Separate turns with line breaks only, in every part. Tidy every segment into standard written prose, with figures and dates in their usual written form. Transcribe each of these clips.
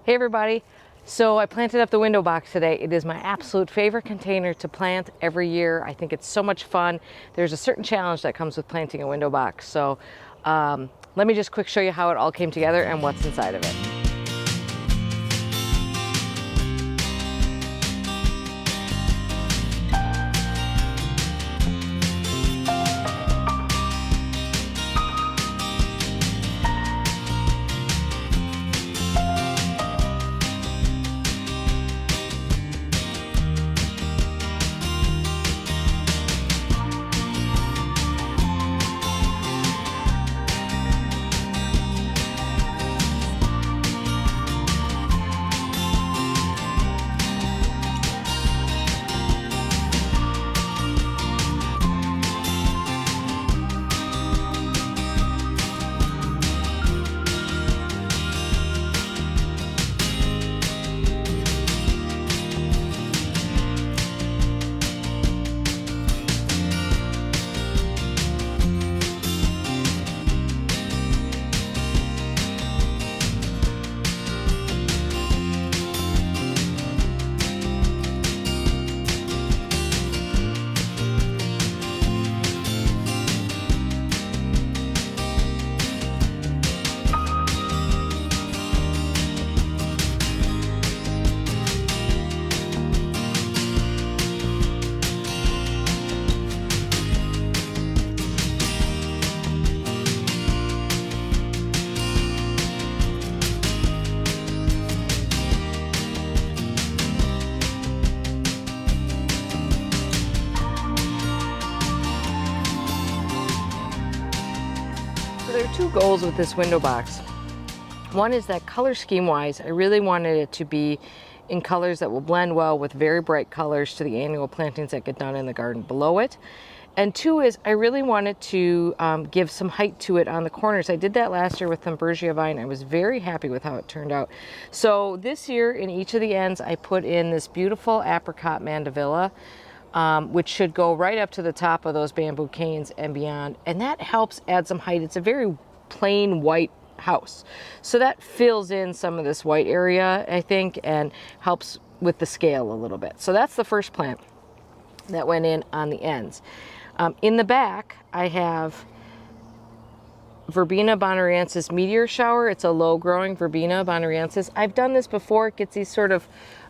Hey everybody, so I planted up the window box today. It is my absolute favorite container to plant every year. I think it's so much fun. There's a certain challenge that comes with planting a window box. So let me just quick show you how it all came together and what's inside of it. There are two goals with this window box. One is that color scheme wise, I really wanted it to be in colors that will blend well with very bright colors to the annual plantings that get done in the garden below it. And two is I really wanted to give some height to it on the corners. I did that last year with Thumbergia vine. I was very happy with how it turned out. So this year in each of the ends, I put in this beautiful apricot mandevilla, which should go right up to the top of those bamboo canes and beyond. And that helps add some height. It's a very plain white house. So that fills in some of this white area, I think, and helps with the scale a little bit. So that's the first plant that went in on the ends. In the back, I have Verbena bonariensis meteor shower. It's a low growing Verbena bonariensis. I've done this before. It gets these sort of,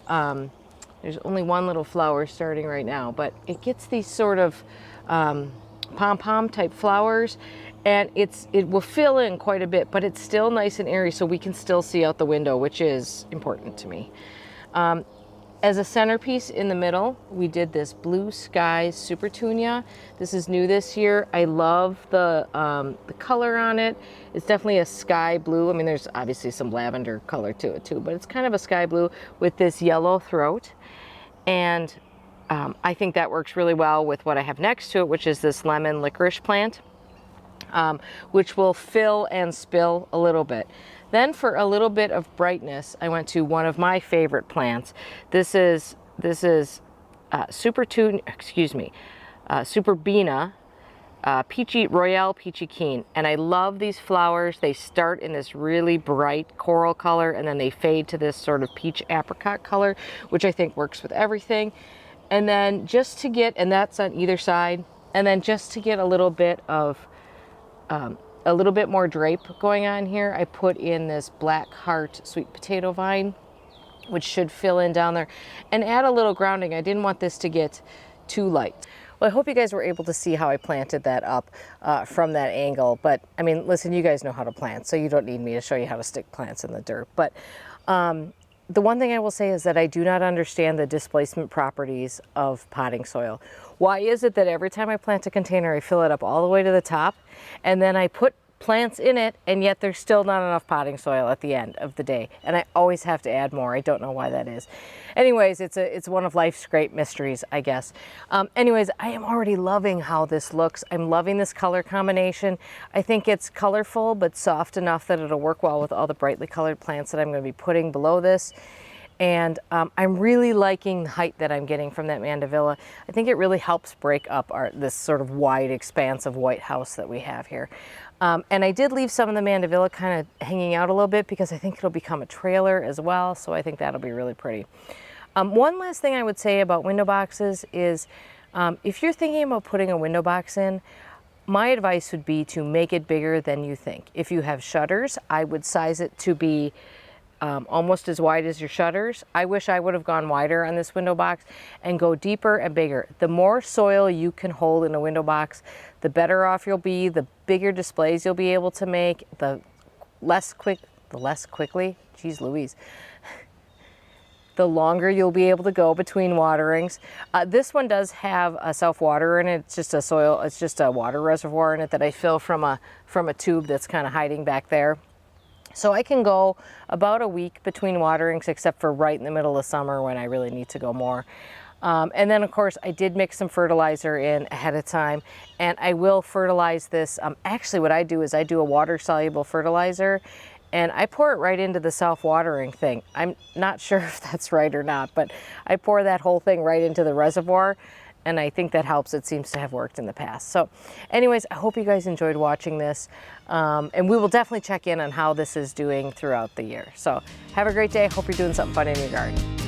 there's only one little flower starting right now, but it gets these sort of pom-pom type flowers, and it will fill in quite a bit, but it's still nice and airy so we can still see out the window, which is important to me. As a centerpiece in the middle, we did this Blue Skies SUPERTUNIA. This is new this year. I love the color on it. It's definitely a sky blue. I mean, there's obviously some lavender color to it too, but it's kind of a sky blue with this yellow throat. And I think that works really well with what I have next to it, which is this lemon licorice plant, which will fill and spill a little bit. Then for a little bit of brightness, I went to one of my favorite plants. This is SUPERBENA Peachy ROYALE Peachy Keen, and I love these flowers. They start in this really bright coral color, and then they fade to this sort of peach apricot color, which I think works with everything. And then just to get, and that's on either side, and then just to get a little bit of a little bit more drape going on here, I put in this black heart sweet potato vine, which should fill in down there and add a little grounding. I didn't want this to get too light. Well, I hope you guys were able to see how I planted that up from that angle. But I mean, listen, you guys know how to plant, so you don't need me to show you how to stick plants in the dirt. But the one thing I will say is that I do not understand the displacement properties of potting soil. Why is it that every time I plant a container, I fill it up all the way to the top, and then I put plants in it, and yet there's still not enough potting soil at the end of the day, and I always have to add more. I don't know why that is. Anyways, it's one of life's great mysteries, I guess. Anyways, I am already loving how this looks. I'm loving this color combination. I think it's colorful but soft enough that it'll work well with all the brightly colored plants that I'm going to be putting below this. And I'm really liking the height that I'm getting from that mandevilla. I think it really helps break up this sort of wide expanse of white house that we have here. And I did leave some of the Mandevilla kind of hanging out a little bit because I think it'll become a trailer as well. So I think that'll be really pretty. One last thing I would say about window boxes is if you're thinking about putting a window box in, my advice would be to make it bigger than you think. If you have shutters, I would size it to be almost as wide as your shutters. I wish I would have gone wider on this window box and go deeper and bigger. The more soil you can hold in a window box, the better off you'll be, the bigger displays you'll be able to make, the less quickly, geez Louise, the longer you'll be able to go between waterings. This one does have a self-water in it. It's just a water reservoir in it that I fill from a tube that's kind of hiding back there. So I can go about a week between waterings, except for right in the middle of summer when I really need to go more. And then of course I did mix some fertilizer in ahead of time, and I will fertilize this. Actually what I do is I do a water soluble fertilizer, and I pour it right into the self-watering thing. I'm not sure if that's right or not, but I pour that whole thing right into the reservoir, and I think that helps. It seems to have worked in the past. So anyways, I hope you guys enjoyed watching this, and we will definitely check in on how this is doing throughout the year. So have a great day. Hope you're doing something fun in your garden.